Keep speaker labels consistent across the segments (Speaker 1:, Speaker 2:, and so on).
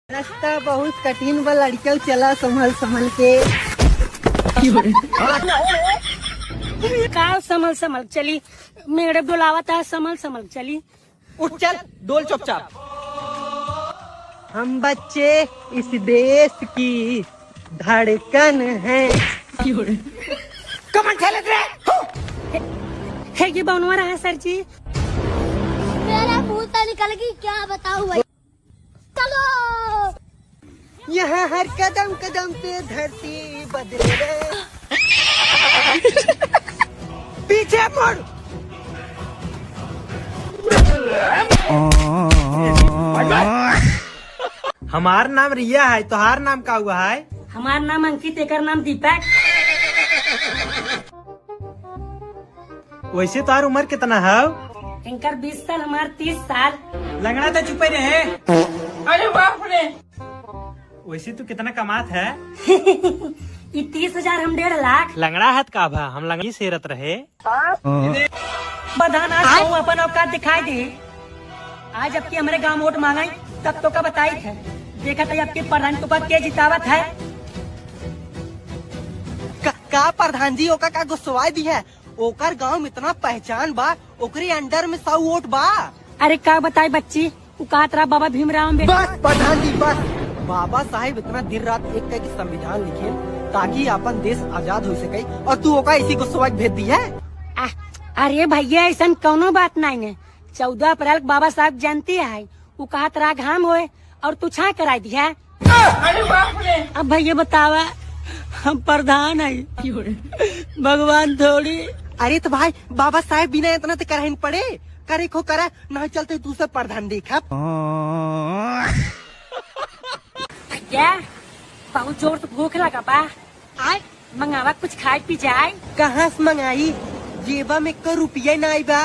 Speaker 1: रास्ता बहुत कठिन बा लड़कियों, चला संभल संभल के।
Speaker 2: का संभल संभल चली, मेरे बुलावा था, संभल संभल चली।
Speaker 1: उठ चल, डोल चुपचाप। हम बच्चे इस देश की धड़कन हैं। कमन खेलत रे।
Speaker 2: है ये बनवा रहा है सर जी।
Speaker 3: मेरा मुंह तो निकल गई, क्या बताऊं भाई। चलो
Speaker 1: यहाँ हर कदम कदम पे धरती बदले। पीछे मुड़।
Speaker 4: हमार नाम रिया है, तोहार नाम का हुआ है?
Speaker 2: हमार नाम अंकित, एकर नाम दीपक।
Speaker 4: वैसे तोहार उम्र कितना है?
Speaker 2: इनकर 20 साल, हमार 30 साल।
Speaker 4: लंगड़ा तो चुप रहे।
Speaker 2: अरे बाप रे।
Speaker 4: वैसे तू कितना कमात है?
Speaker 2: ये 30,000, हम 1.5 लाख।
Speaker 4: लंगड़ा है का भा, हम लंगड़ी सेरत रहे।
Speaker 2: बधान आज अपन औकात दिखाई दे। आज आपकी हमारे गांव वोट मांगाई तब तो का बताई थे, देखा था आपके प्रधान को के जितावत है।
Speaker 1: का प्रधान जी ओका का गुस्सवाई दी है। ओकर गांव में इतना पहचान बा, ओकरे अंडर में 100 वोट बा।
Speaker 2: अरे का बताई बच्ची, उकातरा बाबा भीमराव अम्बेडकर।
Speaker 1: बस प्रधान जी बस। बाबा साहेब इतना दिन रात एक करके संविधान लिखे ताकि अपन देश आजाद हो सके, और तू ओका इसी गुस्सवाई भेज दी है।
Speaker 2: अरे भैया ऐसा कोनो बात नहीं है। 14 अप्रैल बाबा साहब जयंती है, वो कहा तरा घाम होए और तू छा कराई दी है। अरे बाप रे। अब भैया बतावा, हम प्रधान है, भगवान थोड़ी।
Speaker 1: अरे तो भाई बाबा साहेब बिना इतना तो करहिन पड़े, करे को करे नहीं चलते दूसरे प्रधान देखा।
Speaker 2: क्या बहुत जोर से भूख लगा बा, आए मंगावा कुछ खाए पी जाए।
Speaker 1: कहाँ से मंगाई, जेबा में 1 रुपया नहीं बा।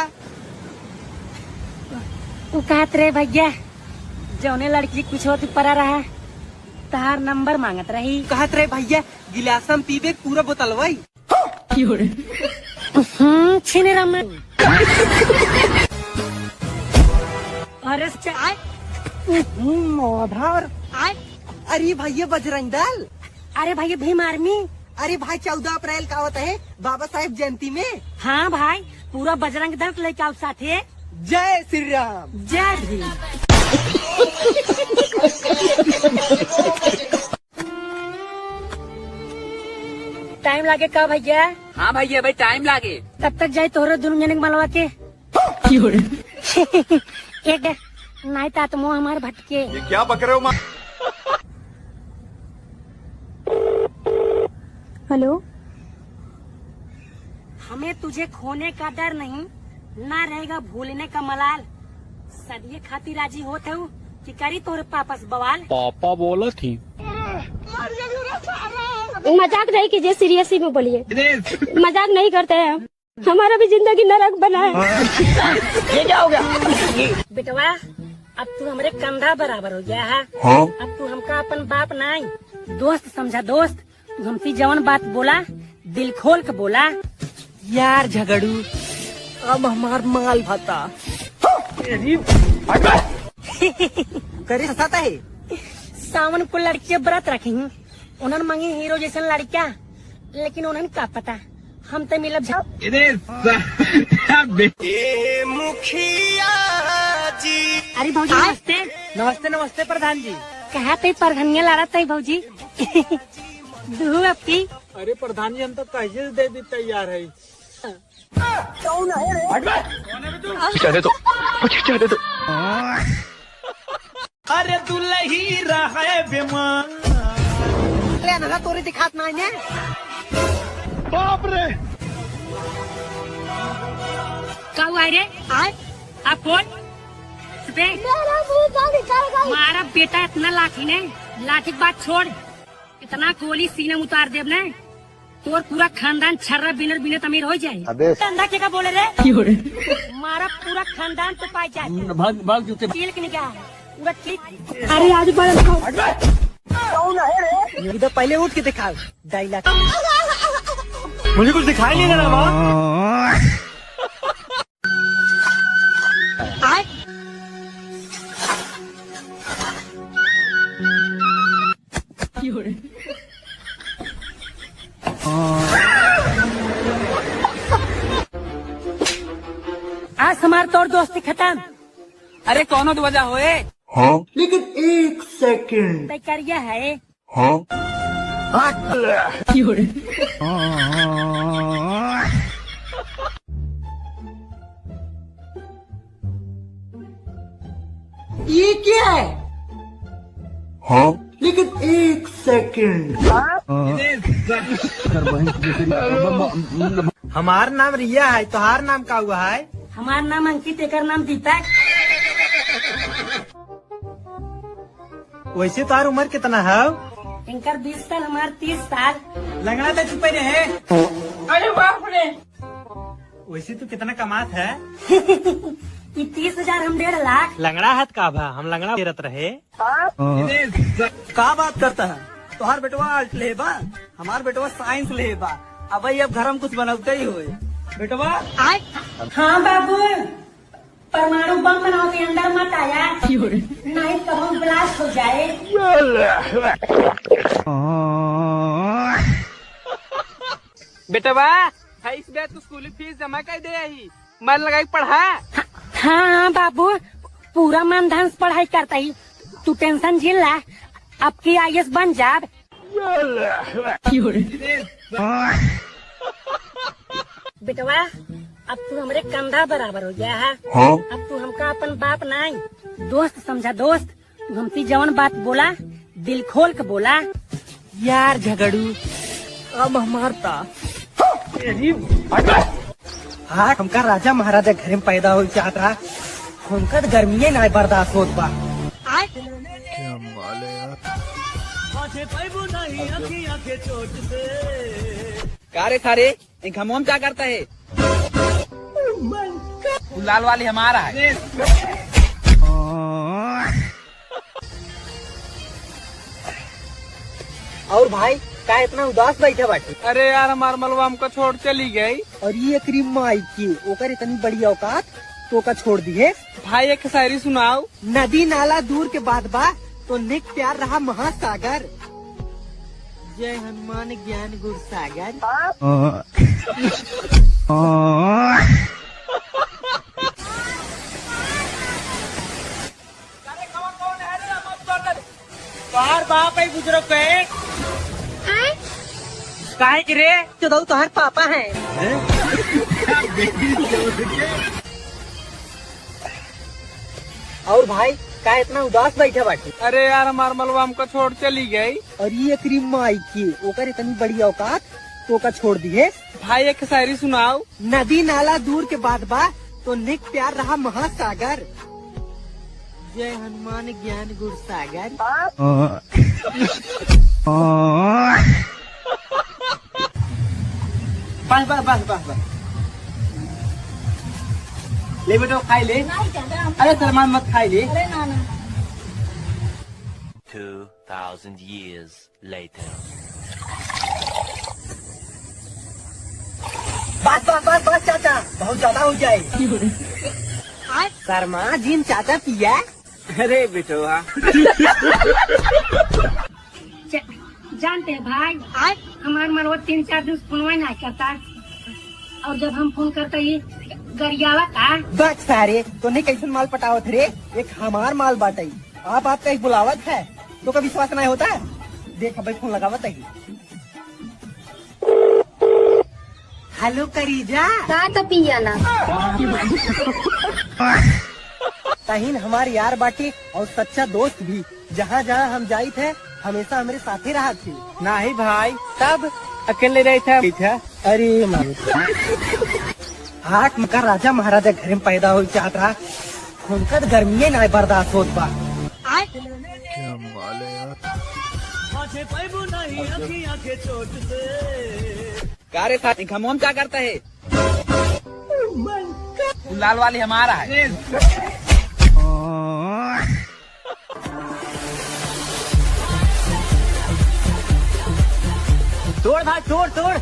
Speaker 2: कहत रे भैया, जौने लड़की कुछ होती पड़ा रहा तार नंबर मांगत रही।
Speaker 1: कहत रहे भैया गिलासम पीबे पूरा बोतल वही।
Speaker 2: छीने रहा मैं। अरे चाय
Speaker 1: मोधार।
Speaker 2: आए।
Speaker 1: अरे भैया बजरंग दल।
Speaker 2: अरे भैया भीम आर्मी।
Speaker 1: अरे भाई 14 अप्रैल का होता है बाबा साहेब जयंती में।
Speaker 2: हाँ भाई, पूरा बजरंग दल लेके आओ साथे।
Speaker 1: जय श्री राम।
Speaker 2: जय भीम। टाइम लागे का भैया?
Speaker 5: हाँ भैया भाई टाइम लागे।
Speaker 2: तब तक जाए तोहरे दोनों जने मलवा के। एक नहीं ता तुम हमारे भटके।
Speaker 6: ये क्या बक रहे हो माँ?
Speaker 3: हेलो,
Speaker 2: हमें तुझे खोने का डर नहीं, ना रहेगा भूलने का मलाल। सदिये खातिर राजी होते हो कि करी तोहरे पापा से बवाल।
Speaker 7: पापा बोला थी।
Speaker 3: मजाक नहीं कीजिए, सीरियसली में बोलिए। मजाक नहीं करते हैं, हमारा भी जिंदगी नरक बना है।
Speaker 2: ये क्या हो गया? बेटवा अब तू हमारे कंधा बराबर हो गया है।
Speaker 7: हाँ?
Speaker 2: अब तू हमका अपन बाप नहीं, दोस्त समझा। दोस्त तू हमसे जवन बात बोला दिल खोल के बोला।
Speaker 1: यार झगड़ू, अब हमार माल भाता करे हंसाता है।
Speaker 2: सावन को लड़कियां व्रत रखी, उन्होंने मांगी हीरो जैसा लड़कियां, लेकिन उन्होंने क्या पता हम तो मिलब।
Speaker 1: मुखिया जी।
Speaker 2: अरे भौजी नमस्ते।
Speaker 4: नमस्ते नमस्ते प्रधान जी।
Speaker 2: कहा थे परधनिया ला रहा था भौजी। दूह आपकी।
Speaker 4: अरे प्रधान जी हम तो कैसे दे दी तैयार है। अरे दुल्ही रहे बेमान।
Speaker 1: ना तोरे दिखात नहीं है।
Speaker 6: बाप रे।
Speaker 2: क्या हुआ रे? आए आप कौन?
Speaker 3: मेरा मुंह तो निकल गई।
Speaker 2: हमारा बेटा इतना लाठी ने, लाठी की बात छोड़, इतना गोली सीने में उतार देव ने तोर पूरा खानदान छर्रा बिनर बिनर अमीर हो जाए। कंधा के का बोले रे? हमारा पूरा खानदान तो पाई जाए।
Speaker 4: भाग भाग जूते।
Speaker 2: चील के निकाह पूरा ठीक। अरे आज बड़ा
Speaker 1: इधर पहले उठ के दिखा डायलॉग।
Speaker 4: मुझे कुछ दिखाई नहीं दे रहा माँ।
Speaker 2: आए आज हमार तोर दोस्ती खत्म।
Speaker 5: अरे कौनो तो वजह होए।
Speaker 1: लेकिन एक सेकंड।
Speaker 2: तय करिया है।
Speaker 1: ये क्या है? लेकिन एक सेकंड। हमार नाम रिया है, तोहार नाम का हुआ है?
Speaker 2: हमार नाम अंकित, एकर नाम दीपक।
Speaker 1: वैसे तोहार उम्र कितना है?
Speaker 2: इनकर 20 साल, हमार 30 साल।
Speaker 1: लंगड़ा तो चुप रहे।
Speaker 5: अरे बाप रे।
Speaker 1: वैसे तू कितना कमात है?
Speaker 2: ये 30,000, हम 1.5 लाख।
Speaker 1: लंगड़ा है का भा? हम लंगड़ा देरत रहे। का बात करता है? तोहार बेटवा आर्ट लेबा, हमार बेटवा साइंस लेबा। अब अब घर हम कुछ बनौते ही हुए बेटवा।
Speaker 2: हाँ बाबू, परमाणु बम बनाओ के अंदर मत आया, नहीं तो हम ब्लास्ट हो जाए।
Speaker 5: बेटवा इस बार तू स्कूल फीस जमा कर दे ही, मन लगा के पढ़ा।
Speaker 2: हाँ हाँ बाबू, पूरा मन ध्यान से पढ़ाई करता ही, तू टेंशन झेल ला, अब की IAS बन जाब। बेटवा अब तू हमरे कंधा बराबर हो गया है। अब तू हमका अपन बाप नहीं, दोस्त समझा। दोस्त, तू हमसे जवन बात बोला, दिल खोल के बोला।
Speaker 1: यार झगड़ू अब हमारता। हाँ, हमका राजा महाराजा घर में पैदा हो चाहता, हमका तो गर्मी ना बर्दाश्त होत बा।
Speaker 5: कारे थारे इन खमोम क्या करता है? लाल वाली हमारा है।
Speaker 1: और भाई का इतना उदास बैठा बाटे?
Speaker 5: अरे यार हमार मलवा हमको छोड़ चली गई।
Speaker 1: और ये क्रीम माई की ओकर इतनी बड़ी औकात तो का छोड़ दिए।
Speaker 5: भाई एक शायरी सुनाओ।
Speaker 1: नदी नाला दूर के बाद बा तो निक प्यार रहा महासागर। जय हनुमान ज्ञान गुर सागर।
Speaker 5: बाहर बाप है बुजुर्ग पे काहे के रे?
Speaker 1: तो तुम्हारे पापा हैं। और भाई का इतना उदास बैठा बाटे?
Speaker 5: अरे यार हमार मलवा हमको छोड़ चली गई।
Speaker 1: और ये क्रीम माई की ओकर इतनी बड़ी औकात तो का छोड़ दिए।
Speaker 5: भाई एक शायरी सुनाओ।
Speaker 1: नदी नाला दूर के बाद बा तो निक प्यार रहा महासागर। जय हनुमान ज्ञान गुर सागर। बस बस बस बस बस ले बेटो खाई ले। अरे सलमान मत खाई ले।
Speaker 7: 2,000 years later.
Speaker 1: बस बस बस बस चाचा, बहुत ज्यादा हो जाए। शर्मा जिन चाचा पिया।
Speaker 5: अरे बेटो
Speaker 2: जानते हैं भाई, हमारे मरवा 3-4 दिन फोन नहीं करता, और जब हम फोन करते ही गरियावा का।
Speaker 1: बस सारे तो नहीं कैसे माल पटावत रे? एक हमार माल बाटे, आप आपका एक बुलावत है तो का विश्वास नहीं होता। देख भाई फोन लगावत है। हेलो करीजा।
Speaker 3: का तो पिया ना।
Speaker 1: तहीन हमार यार बाटी और सच्चा दोस्त भी, जहाँ जहाँ हम जाई थे हमेशा हमारे साथे रहा थी।
Speaker 5: नहीं भाई, तब अकेले रहे थे।
Speaker 1: अरे हाट मका राजा महाराजा घर में पैदा हो चाहता, उनका तो गर्मी ना बर्दाश्त होत बा।
Speaker 5: कारे था खमोम क्या करता है? लाल वाली हमारा है।
Speaker 1: तोड़ भाई तोड़ तोड़।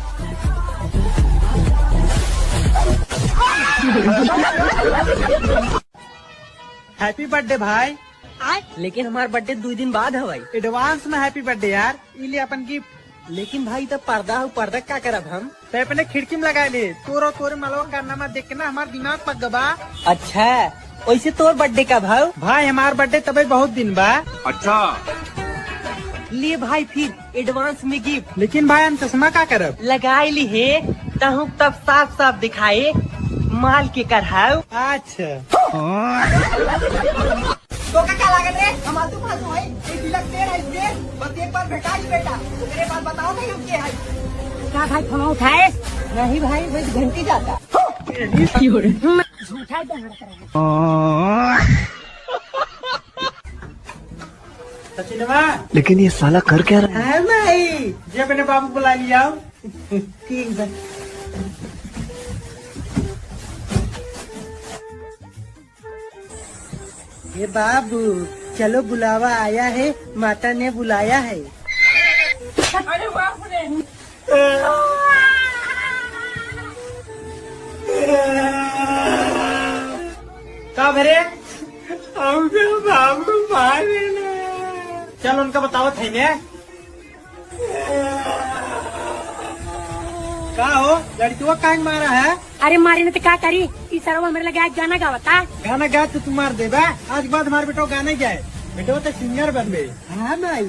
Speaker 1: हैप्पी बर्थडे भाई। लेकिन हमार बर्थडे 2 दिन बाद है भाई।
Speaker 5: एडवांस में हैप्पी बर्थडे यार, इले अपन गिफ्ट।
Speaker 1: लेकिन भाई तब पर्दा हो, पर्दा क्या करब हम?
Speaker 5: तो अपने खिड़की में लगा ले, तोरे मलवा कारनामा देख के ना हमारा दिमाग पक गबा।
Speaker 1: अच्छा, वैसे तोर बर्थडे का भाव?
Speaker 5: भाई हमार बर्थडे तबे बहुत दिन बा।
Speaker 6: अच्छा
Speaker 1: लिए भाई फिर एडवांस में गिफ्ट
Speaker 5: लेकिन भाई हम चश्मा का करब?
Speaker 1: लगाए ली है, तहु तब साफ साफ दिखाए माल के करहाव।
Speaker 5: अच्छा
Speaker 1: तो क्या लागत रे? हम आलतू फालतू है, एक तिलक पेड़ है इसके, बस एक बार भेटा ही बेटा। तो मेरे पास बताओ नहीं हम के है?
Speaker 2: क्या भाई फोन उठाए?
Speaker 1: नहीं भाई, वही घंटी जाता।
Speaker 2: झूठा
Speaker 5: सचिनवा,
Speaker 4: लेकिन ये साला कर क्या रहा है?
Speaker 1: है भाई,
Speaker 5: जे अपने बाबू बुला लिया।
Speaker 1: ठीक है। ये बाबू चलो, बुलावा आया है, माता ने बुलाया है।
Speaker 5: अरे बाप रे, का भरे बाबू मारे चल उनका बताओ थे ने का हो लड़कियों का मारा है?
Speaker 2: अरे मारी ने तो क्या करी, इस सरवा मेरे लगे आज गाना गावता।
Speaker 5: गाना गा तो तुम मार दे बा। आज के बाद हमारे बेटो गाने जाए, बेटो तो सिंगर बन गए।
Speaker 1: हाँ भाई।